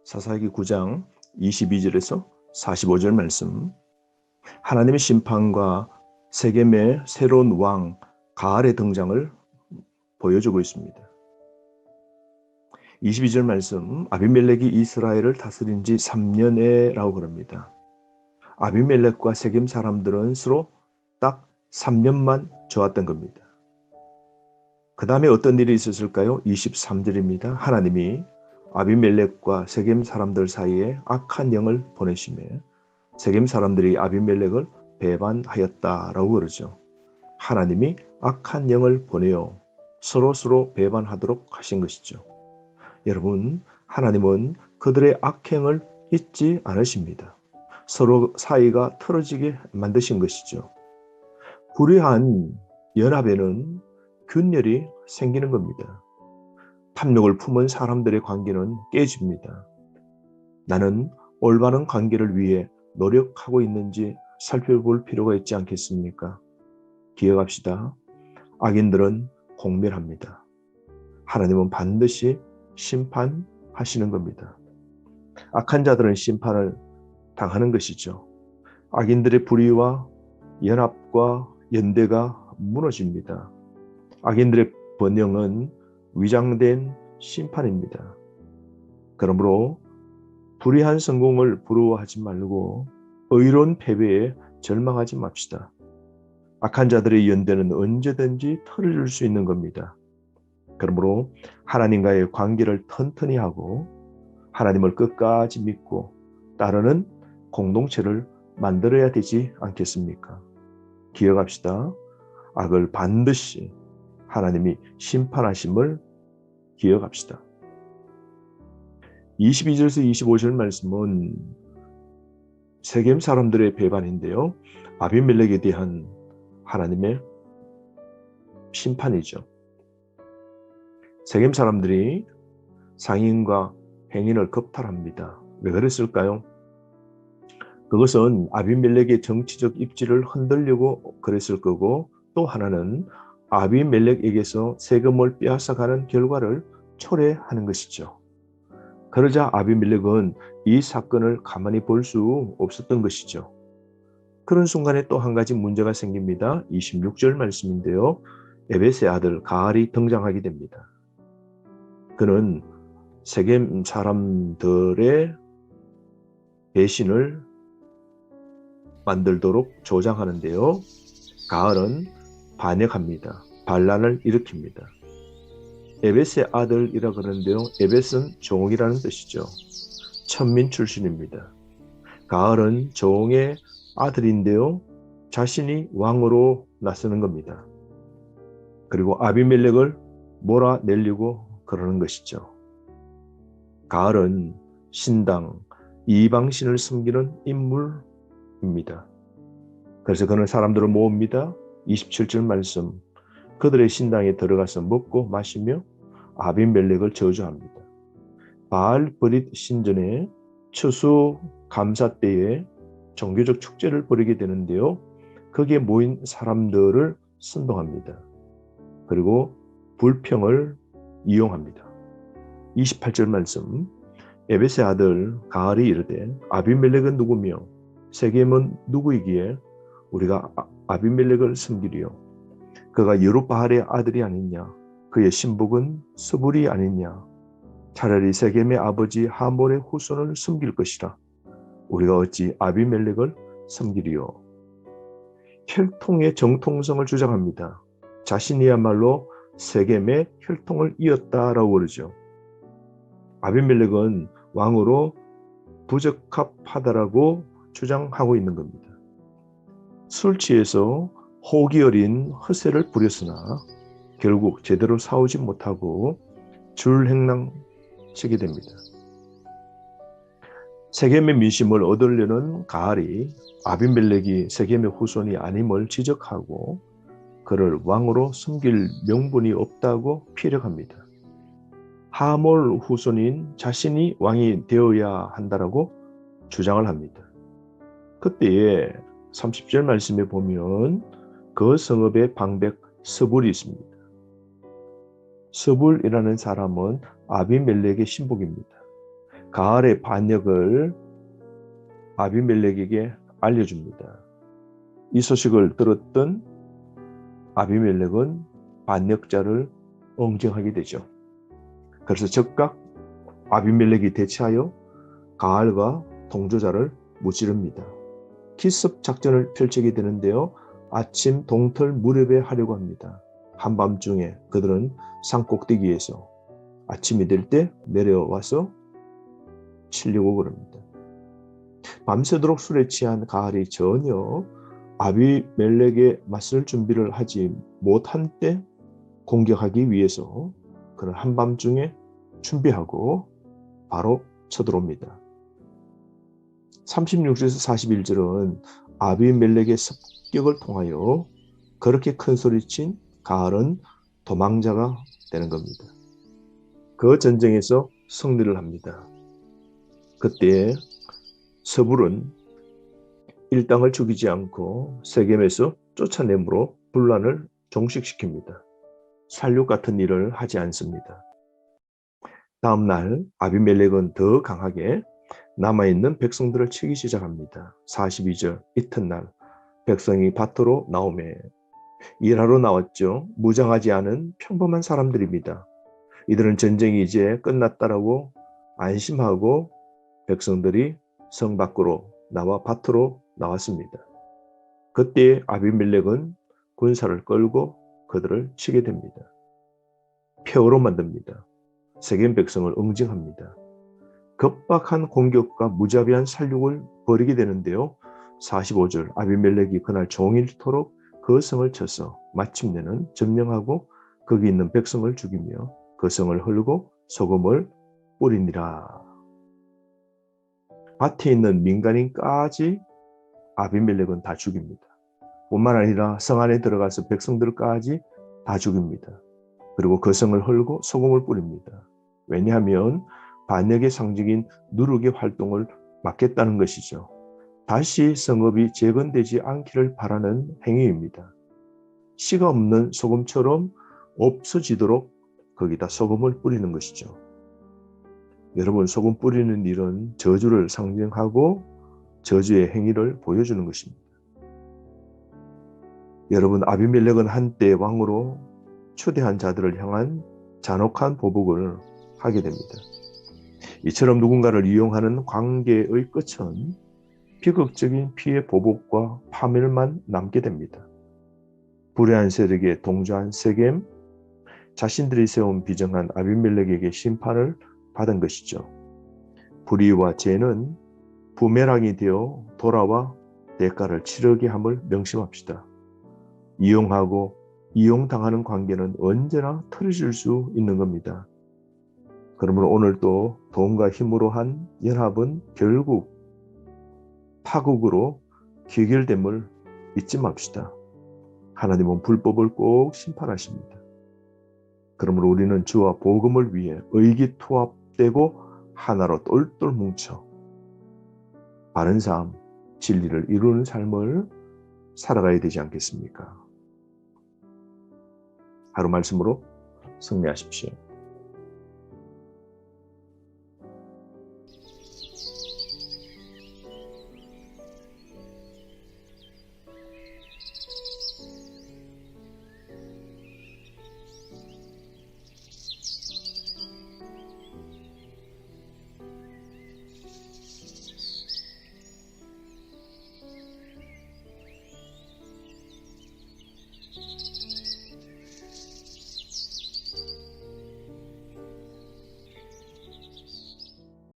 사사기 9장 22절에서 45절 말씀. 하나님의 심판과 세겜의 새로운 왕 가알의 등장을 보여주고 있습니다. 22절 말씀, 아비멜렉이 이스라엘을 다스린 지 3년에라고 그럽니다. 아비멜렉과 세겜 사람들은 서로 딱 3년만 좋았던 겁니다. 그 다음에 어떤 일이 있었을까요? 23절입니다. 하나님이 아비멜렉과 세겜 사람들 사이에 악한 영을 보내시매 세겜 사람들이 아비멜렉을 배반하였다라고 그러죠. 하나님이 악한 영을 보내어 서로 배반하도록 하신 것이죠. 여러분, 하나님은 그들의 악행을 잊지 않으십니다. 서로 사이가 틀어지게 만드신 것이죠. 불의한 연합에는 균열이 생기는 겁니다. 탐욕을 품은 사람들의 관계는 깨집니다. 나는 올바른 관계를 위해 노력하고 있는지 살펴볼 필요가 있지 않겠습니까? 기억합시다. 악인들은 공멸합니다. 하나님은 반드시 심판하시는 겁니다. 악한 자들은 심판을 당하는 것이죠. 악인들의 불의와 연합과 연대가 무너집니다. 악인들의 번영은 위장된 심판입니다. 그러므로 불의한 성공을 부러워하지 말고 의로운 패배에 절망하지 맙시다. 악한 자들의 연대는 언제든지 털어줄 수 있는 겁니다. 그러므로 하나님과의 관계를 튼튼히 하고 하나님을 끝까지 믿고 따르는 공동체를 만들어야 되지 않겠습니까? 기억합시다. 악을 반드시 하나님이 심판하심을 기억합시다. 22절에서 25절 말씀은 세겜 사람들의 배반인데요. 아비멜렉에 대한 하나님의 심판이죠. 세겜 사람들이 상인과 행인을 겁탈합니다. 왜 그랬을까요? 그것은 아비멜렉의 정치적 입지를 흔들려고 그랬을 거고, 또 하나는 아비멜렉에게서 세금을 빼앗아가는 결과를 초래하는 것이죠. 그러자 아비멜렉은 이 사건을 가만히 볼 수 없었던 것이죠. 그런 순간에 또 한 가지 문제가 생깁니다. 26절 말씀인데요. 에벳의 아들 가알이 등장하게 됩니다. 그는 세겜 사람들의 배신을 만들도록 조장하는데요. 가알은 반역합니다. 반란을 일으킵니다. 에벳의 아들이라 그러는데요. 에벳은 종이라는 뜻이죠. 천민 출신입니다. 가알은 종의 아들인데요. 자신이 왕으로 나서는 겁니다. 그리고 아비멜렉을 몰아내려고 그러는 것이죠. 가알은 신당, 이방신을 섬기는 인물입니다. 그래서 그는 사람들을 모읍니다. 27절 말씀, 그들의 신당에 들어가서 먹고 마시며 아비멜렉을 저주합니다. 바알브릿 신전에 추수 감사 때에 종교적 축제를 벌이게 되는데요. 거기에 모인 사람들을 선동합니다. 그리고 불평을 이용합니다. 28절 말씀, 에벳의 아들 가알이 이르되 아비멜렉은 누구며 세겜은 누구이기에 우리가 아비멜렉을 섬기리요? 그가 여룹바알의 아들이 아니냐? 그의 신복은 스불이 아니냐? 차라리 세겜의 아버지 하몰의 후손을 섬길 것이라. 우리가 어찌 아비멜렉을 섬기리요? 혈통의 정통성을 주장합니다. 자신이야말로 세겜의 혈통을 이었다라고 그러죠. 아비멜렉은 왕으로 부적합하다라고 주장하고 있는 겁니다. 술 취해서 호기 어린 허세를 부렸으나 결국 제대로 싸우지 못하고 줄행랑치게 됩니다. 세겜의 민심을 얻으려는 가알이 아비멜렉이 세겜의 후손이 아님을 지적하고 그를 왕으로 섬길 명분이 없다고 피력합니다. 하몰 후손인 자신이 왕이 되어야 한다라고 주장을 합니다. 그때에 30절 말씀에 보면 그 성읍의 방백 스불이 있습니다. 스불이라는 사람은 아비멜렉의 신복입니다. 가알의 반역을 아비멜렉에게 알려줍니다. 이 소식을 들었던 아비멜렉은 반역자를 응징하게 되죠. 그래서 즉각 아비멜렉이 대치하여 가알과 동조자를 무찌릅니다. 기습 작전을 펼치게 되는데요. 아침 동틀 무렵에 하려고 합니다. 한밤중에 그들은 산꼭대기에서 아침이 될 때 내려와서 치려고 그럽니다. 밤새도록 술에 취한 가알이 전혀 아비멜렉에 맞설 준비를 하지 못한 때 공격하기 위해서 그는 한밤중에 준비하고 바로 쳐들어옵니다. 36절에서 41절은 아비멜렉의 습격을 통하여 그렇게 큰 소리친 가알은 도망자가 되는 겁니다. 그 전쟁에서 승리를 합니다. 그때 서불은 일당을 죽이지 않고 세겜에서 쫓아내므로 분란을 종식시킵니다. 살육 같은 일을 하지 않습니다. 다음 날 아비멜렉은 더 강하게 남아있는 백성들을 치기 시작합니다. 42절 이튿날 백성이 밭으로 나오매 일하러 나왔죠. 무장하지 않은 평범한 사람들입니다. 이들은 전쟁이 이제 끝났다라고 안심하고 백성들이 성 밖으로 나와 밭으로 나왔습니다. 그때 아비멜렉은 군사를 끌고 그들을 치게 됩니다. 폐허로 만듭니다. 세겜 백성을 응징합니다. 급박한 공격과 무자비한 살육을 벌이게 되는데요. 45절 아비멜렉이 그날 종일토록 그 성을 쳐서 마침내는 점령하고 거기 있는 백성을 죽이며 그 성을 헐고 소금을 뿌리니라. 밭에 있는 민간인까지 아비멜렉은 다 죽입니다. 뿐만 아니라 성 안에 들어가서 백성들까지 다 죽입니다. 그리고 그 성을 헐고 소금을 뿌립니다. 왜냐하면 반역의 상징인 누룩의 활동을 막겠다는 것이죠. 다시 성읍이 재건되지 않기를 바라는 행위입니다. 씨가 없는 소금처럼 없어지도록 거기다 소금을 뿌리는 것이죠. 여러분, 소금 뿌리는 일은 저주를 상징하고 저주의 행위를 보여주는 것입니다. 여러분, 아비멜렉은 한때 왕으로 초대한 자들을 향한 잔혹한 보복을 하게 됩니다. 이처럼 누군가를 이용하는 관계의 끝은 비극적인 피해 보복과 파멸만 남게 됩니다. 불의한 세력에 동조한 세겜, 자신들이 세운 비정한 아비멜렉에게 심판을 받은 것이죠. 불의와 죄는 부메랑이 되어 돌아와 대가를 치르게 함을 명심합시다. 이용하고 이용당하는 관계는 언제나 틀어질 수 있는 겁니다. 그러므로 오늘도 돈과 힘으로 한 연합은 결국 파국으로 귀결됨을 잊지 맙시다. 하나님은 불법을 꼭 심판하십니다. 그러므로 우리는 주와 복음을 위해 의기투합되고 하나로 똘똘 뭉쳐 바른 삶, 진리를 이루는 삶을 살아가야 되지 않겠습니까? 하루 말씀으로 승리하십시오.